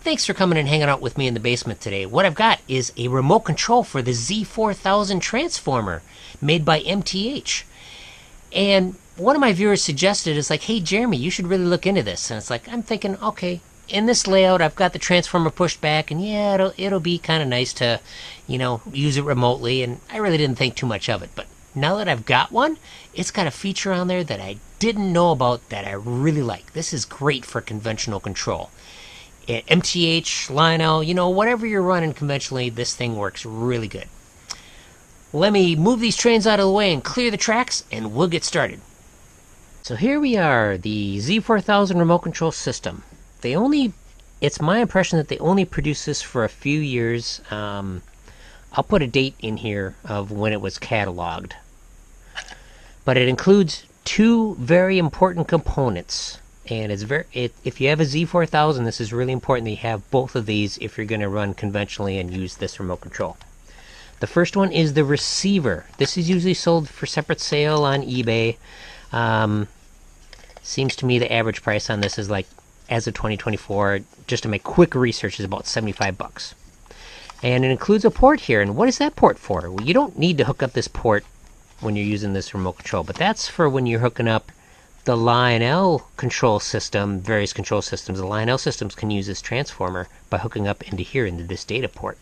thanks for coming and hanging out with me in the basement today. What I've got is a remote control for the Z-4000 transformer made by MTH. And one of my viewers suggested is like, hey Jeremy, you should really look into this. And it's like, I'm thinking, okay, in this layout I've got the transformer pushed back, and yeah, it'll be kind of nice to, use it remotely, and I really didn't think too much of it. But now that I've got one, it's got a feature on there that I didn't know about that I really like. This is great for conventional control. MTH, Lionel, whatever you're running conventionally, this thing works really good. Let me move these trains out of the way and clear the tracks, and we'll get started. So here we are, the Z-4000 remote control system. It's my impression that they only produced this for a few years. I'll put a date in here of when it was cataloged. But it includes two very important components. And if you have a Z-4000, this is really important that you have both of these if you're going to run conventionally and use this remote control. The first one is the receiver. This is usually sold for separate sale on eBay. Seems to me the average price on this is like, as of 2024, just to make quick research, is about 75 bucks. And it includes a port here. And what is that port for? Well, you don't need to hook up this port when you're using this remote control, but that's for when you're hooking up the Lionel control system, various control systems. The Lionel systems can use this transformer by hooking up into here, into this data port.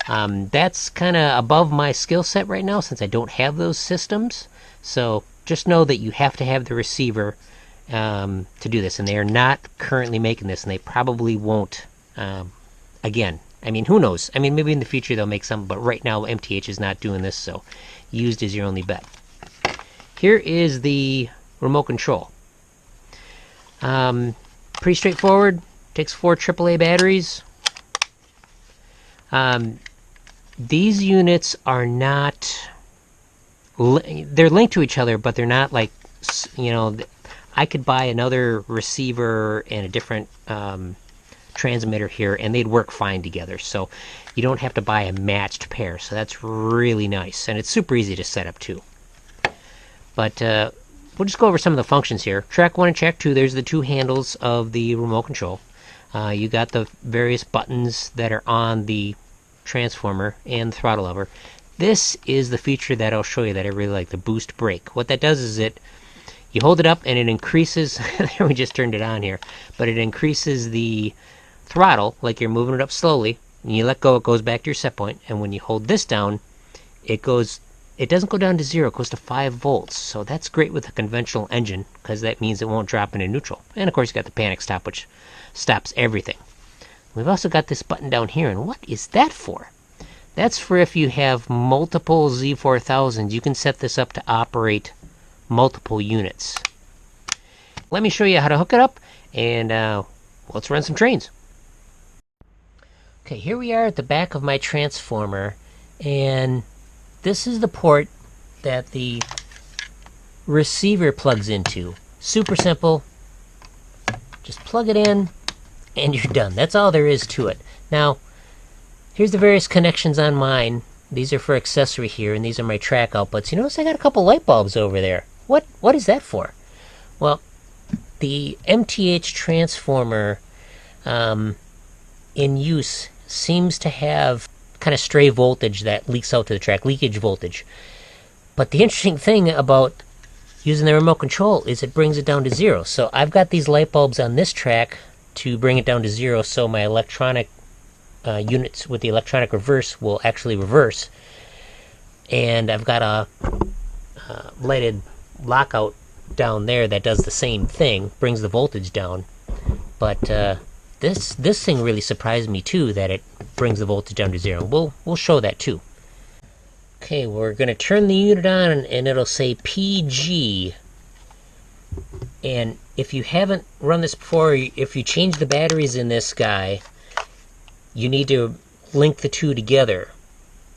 That's kind of above my skill set right now since I don't have those systems. So just know that you have to have the receiver to do this, and they are not currently making this, and they probably won't again. I mean, who knows? I mean, maybe in the future they'll make some, but right now MTH is not doing this, so used is your only bet. Here is the remote control. Pretty straightforward. Takes 4 AAA batteries. These units are not... they're linked to each other, but they're not like, I could buy another receiver and a different transmitter here, and they'd work fine together. So you don't have to buy a matched pair. So that's really nice, and it's super easy to set up too. But we'll just go over some of the functions here. Track 1 and track 2, there's the two handles of the remote control. You got the various buttons that are on the transformer and the throttle lever. This is the feature that I'll show you that I really like, the boost brake. What that does is you hold it up and it increases, we just turned it on here, but it increases the throttle, like you're moving it up slowly, and you let go, it goes back to your set point, and when you hold this down, it doesn't go down to 0, it goes to 5 volts. So that's great with a conventional engine, because that means it won't drop into neutral. And of course you got the panic stop, which stops everything. We've also got this button down here, and what is that for? That's for if you have multiple Z-4000s, you can set this up to operate multiple units. Let me show you how to hook it up, and let's run some trains. Okay, here we are at the back of my transformer, and this is the port that the receiver plugs into. Super simple. Just plug it in, and you're done. That's all there is to it. Now, here's the various connections on mine. These are for accessory here, and these are my track outputs. You notice I got a couple light bulbs over there. What is that for? Well, the MTH transformer in use seems to have kind of stray voltage that leaks out to the track, leakage voltage. But the interesting thing about using the remote control is it brings it down to 0. So I've got these light bulbs on this track to bring it down to 0, so my electronic units with the electronic reverse will actually reverse. And I've got a lighted lockout down there that does the same thing, brings the voltage down. But this thing really surprised me too, that it brings the voltage down to 0. We'll show that too. Okay, we're going to turn the unit on, and it'll say PG. And if you haven't run this before, if you change the batteries in this guy, you need to link the two together.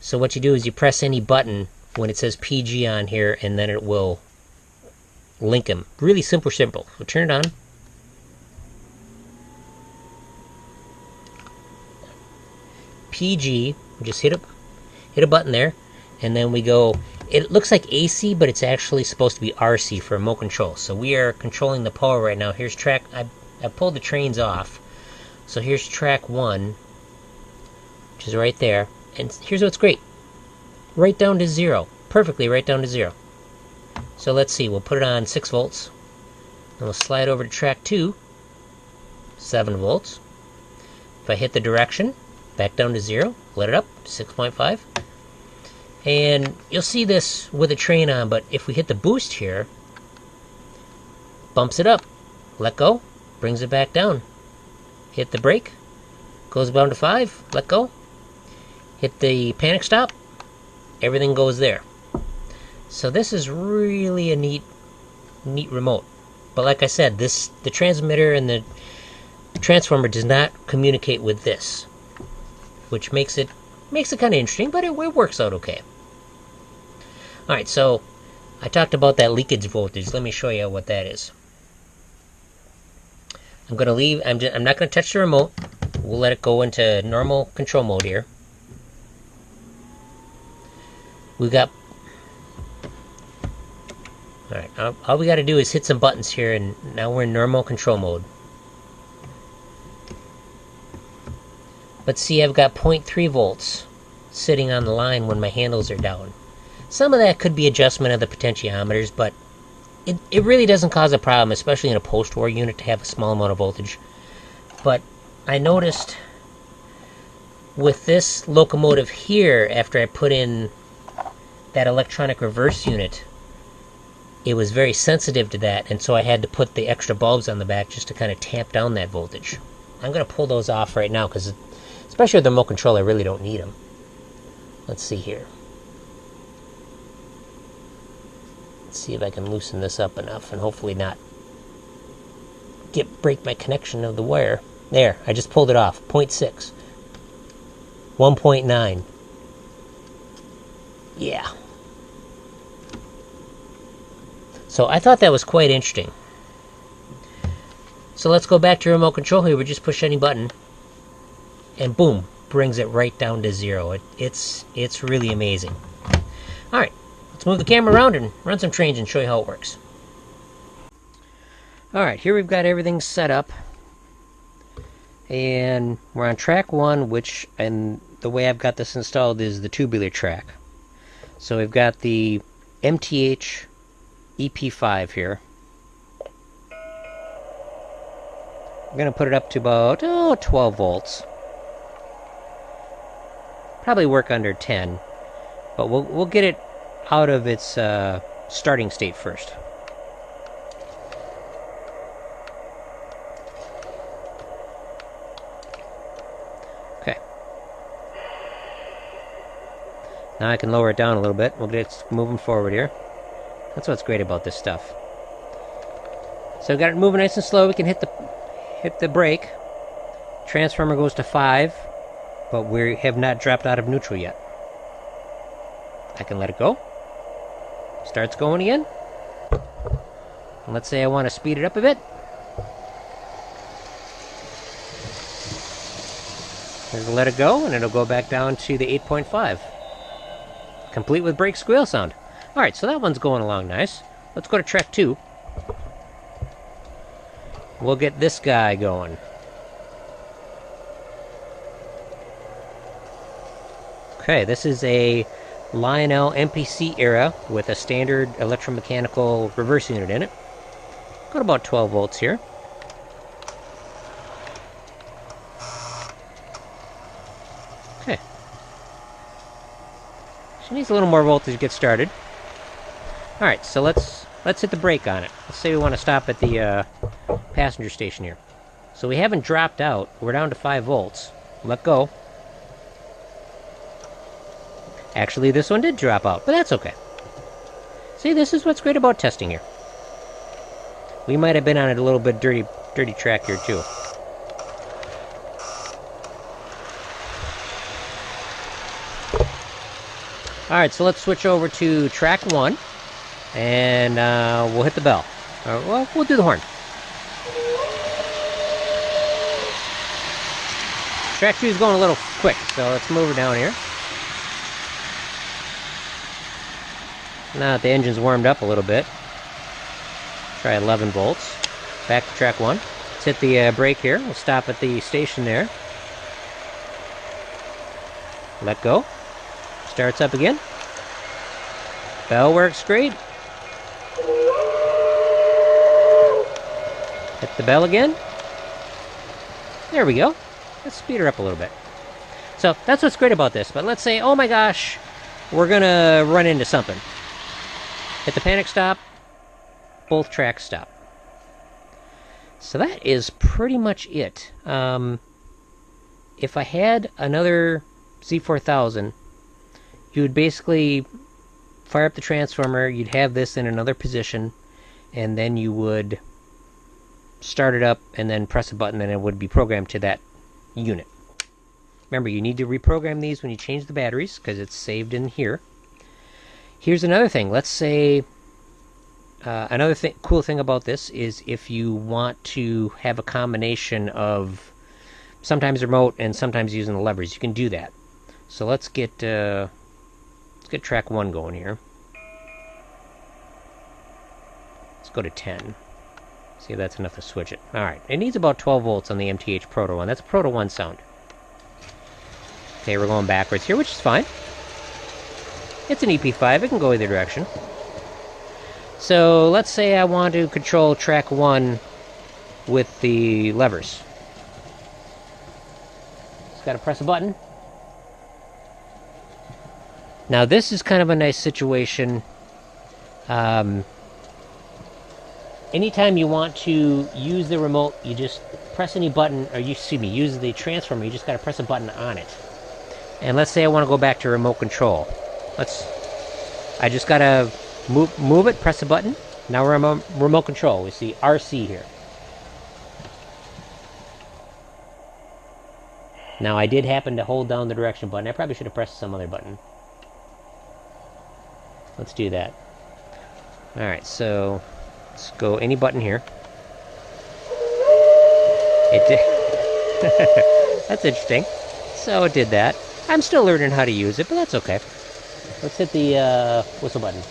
So what you do is you press any button when it says PG on here, and then it will link them. Really simple. So turn it on. PG, just hit a button there, and then we go. It looks like AC, but it's actually supposed to be RC for remote control. So we are controlling the power right now. Here's track. I pulled the trains off. So here's track 1, which is right there. And here's what's great. Right down to 0. Perfectly right down to 0. So let's see, we'll put it on 6 volts. And we'll slide over to track 2, 7 volts. If I hit the direction, back down to 0, let it up, 6.5. And you'll see this with a train on, but if we hit the boost here, bumps it up, let go, brings it back down. Hit the brake, goes down to 5, let go. Hit the panic stop, everything goes there. So this is really a neat remote. But like I said, the transmitter and the transformer does not communicate with this, which makes it kind of interesting, but it works out okay. Alright, so I talked about that leakage voltage. Let me show you what that is. I'm going to leave, I'm not going to touch the remote. We'll let it go into normal control mode here. We got, alright, all we got to do is hit some buttons here, and now we're in normal control mode. But see, I've got 0.3 volts sitting on the line when my handles are down. Some of that could be adjustment of the potentiometers, but it really doesn't cause a problem, especially in a post-war unit, to have a small amount of voltage. But I noticed with this locomotive here, after I put in that electronic reverse unit, it was very sensitive to that, and so I had to put the extra bulbs on the back just to kind of tamp down that voltage. I'm going to pull those off right now, because especially with the remote control, I really don't need them. Let's see here. Let's see if I can loosen this up enough and hopefully not break my connection of the wire. There, I just pulled it off. 0.6. 1.9. Yeah. So I thought that was quite interesting. So let's go back to remote control here. We just push any button, and boom, brings it right down to 0. It's really amazing. All right, let's move the camera around and run some trains and show you how it works. All right, here we've got everything set up, and we're on track 1, which, and the way I've got this installed is the tubular track. So we've got the MTH EP5 here. I'm going to put it up to about 12 volts. Probably work under 10, but we'll get it out of its starting state first. Okay. Now I can lower it down a little bit. We'll get it moving forward here. That's what's great about this stuff. So we've got it moving nice and slow. We can hit the brake. Transformer goes to 5, but we have not dropped out of neutral yet. I can let it go. Starts going again. And let's say I want to speed it up a bit. Just let it go, and it'll go back down to the 8.5. Complete with brake squeal sound. Alright, so that one's going along nice. Let's go to track 2. We'll get this guy going. Okay, this is a Lionel MPC era with a standard electromechanical reverse unit in it. Got about 12 volts here. Okay. She needs a little more voltage to get started. Alright, so let's hit the brake on it. Let's say we want to stop at the passenger station here. So we haven't dropped out. We're down to 5 volts. Let go. Actually, this one did drop out, but that's okay. See, this is what's great about testing here. We might have been on a little bit dirty track here, too. Alright, so let's switch over to track 1, and we'll hit the bell. Well, we'll do the horn. Track 2 is going a little quick, so let's move her down here. Now that the engine's warmed up a little bit, try 11 volts. Back to track 1. Let's hit the brake here. We'll stop at the station there. Let go. Starts up again. Bell works great. Hit the bell again. There we go. Let's speed her up a little bit. So that's what's great about this. But let's say, oh my gosh, we're gonna run into something. Hit the panic stop. Both tracks stop. So that is pretty much it. If I had another Z-4000, you would basically fire up the transformer, you'd have this in another position, and then you would start it up and then press a button and it would be programmed to that unit. Remember, you need to reprogram these when you change the batteries because it's saved in here. Here's another thing. Let's say another cool thing about this is if you want to have a combination of sometimes remote and sometimes using the levers, you can do that. So let's get track 1 going here. Let's go to 10. See if that's enough to switch it. Alright, it needs about 12 volts on the MTH Proto 1. That's a Proto 1 sound. Okay, we're going backwards here, which is fine. It's an EP5, it can go either direction. So let's say I want to control track 1 with the levers. Just gotta press a button. Now this is kind of a nice situation. Anytime you want to use the remote, you just press any button, or use the transformer, you just gotta press a button on it. And let's say I want to go back to remote control. I just gotta move it, press a button. Now we're on remote control. We see RC here. Now I did happen to hold down the direction button. I probably should have pressed some other button. Let's do that. Alright, so let's go any button here. It did. That's interesting. So it did that. I'm still learning how to use it, but that's okay. Let's hit the whistle button.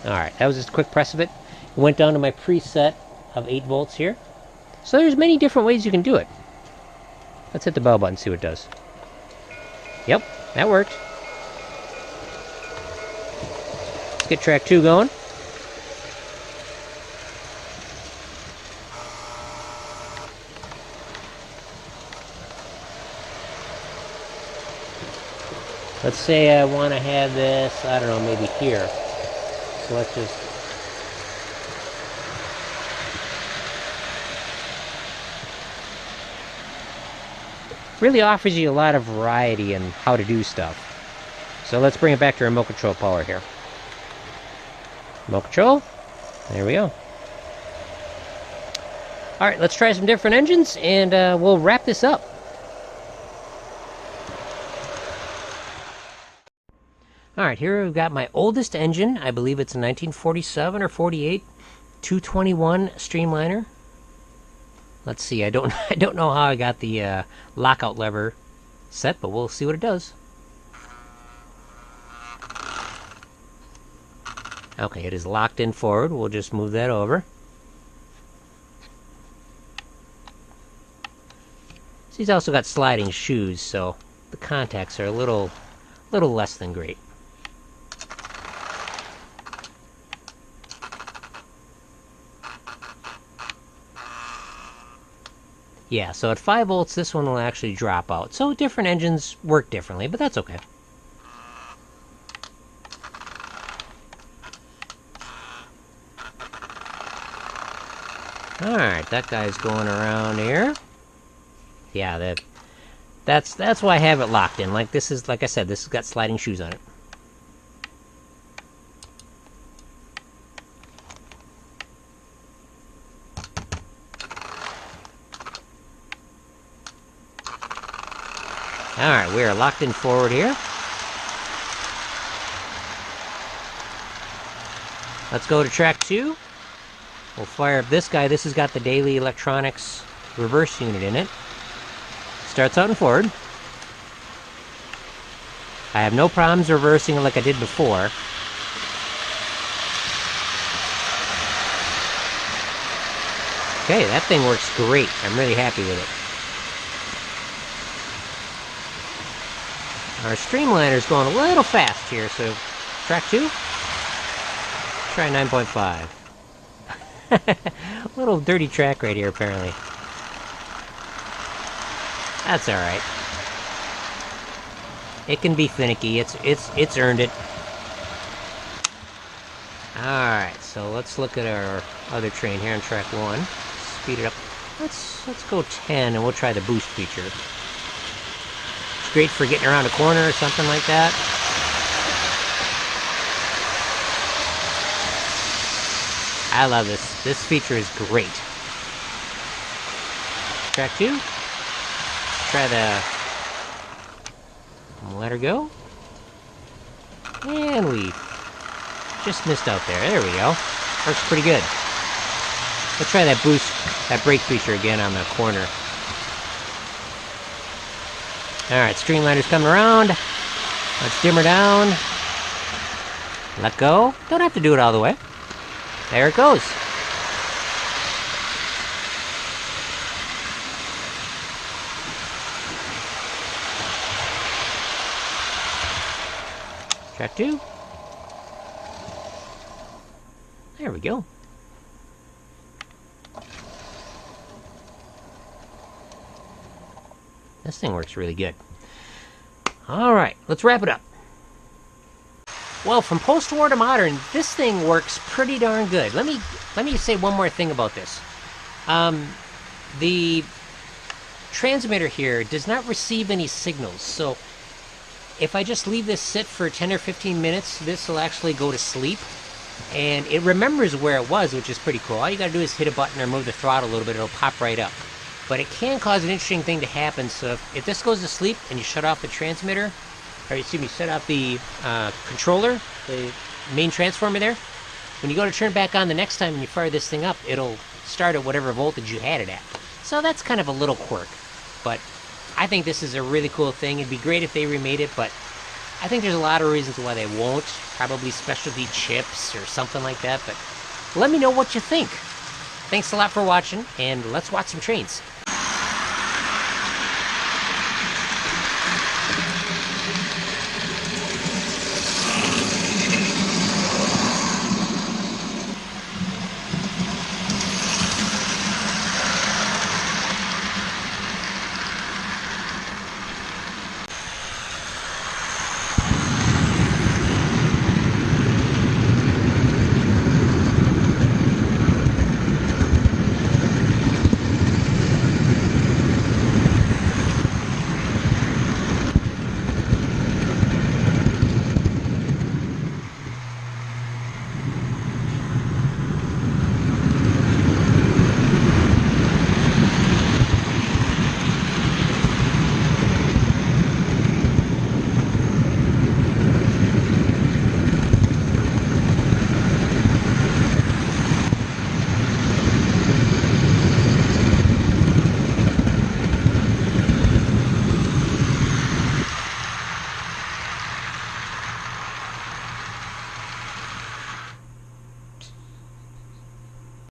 Alright, that was just a quick press of it. It went down to my preset of 8 volts here. So there's many different ways you can do it. Let's hit the bell button, see what it does. Yep, that worked. Let's get track 2 going. Let's say I want to have this, I don't know, maybe here. So let's just... really offers you a lot of variety in how to do stuff. So let's bring it back to remote control power here. Remote control. There we go. Alright, let's try some different engines and we'll wrap this up. Alright, here we've got my oldest engine. I believe it's a 1947 or 48 221 Streamliner. Let's see, I don't know how I got the lockout lever set, but we'll see what it does. Okay, it is locked in forward. We'll just move that over. So he's also got sliding shoes, so the contacts are a little less than great. Yeah, so at 5 volts, this one will actually drop out. So different engines work differently, but that's okay. Alright, that guy's going around here. Yeah, that's why I have it locked in. Like this is, like I said, this has got sliding shoes on it. Alright, we are locked in forward here. Let's go to track 2. We'll fire up this guy. This has got the Daily Electronics reverse unit in it. Starts out and forward. I have no problems reversing it like I did before. Okay, that thing works great. I'm really happy with it. Our streamliner's going a little fast here, so track 2? Try 9.5. Little dirty track right here, apparently. That's alright. It can be finicky. It's earned it. Alright, so let's look at our other train here on track 1. Speed it up. Let's go 10 and we'll try the boost feature. It's great for getting around a corner or something like that. I love this. This feature is great. Track 2. Try the... Let her go. And we just missed out there. There we go. Works pretty good. Let's try that boost, that brake feature again on the corner. Alright, streamliner's coming around. Let's dim her down. Let go. Don't have to do it all the way. There it goes. Track 2. There we go. This thing works really good. Alright, let's wrap it up. Well, from post-war to modern, this thing works pretty darn good. Let me say one more thing about this. The transmitter here does not receive any signals, so if I just leave this sit for 10 or 15 minutes, this will actually go to sleep. And it remembers where it was, which is pretty cool. All you gotta do is hit a button or move the throttle a little bit, it'll pop right up. But it can cause an interesting thing to happen, so if this goes to sleep and you shut off the transmitter, or excuse me, shut off the controller, the main transformer there, when you go to turn it back on the next time and you fire this thing up, it'll start at whatever voltage you had it at. So that's kind of a little quirk. But I think this is a really cool thing. It'd be great if they remade it, but I think there's a lot of reasons why they won't. Probably specialty chips or something like that, but let me know what you think. Thanks a lot for watching, and let's watch some trains.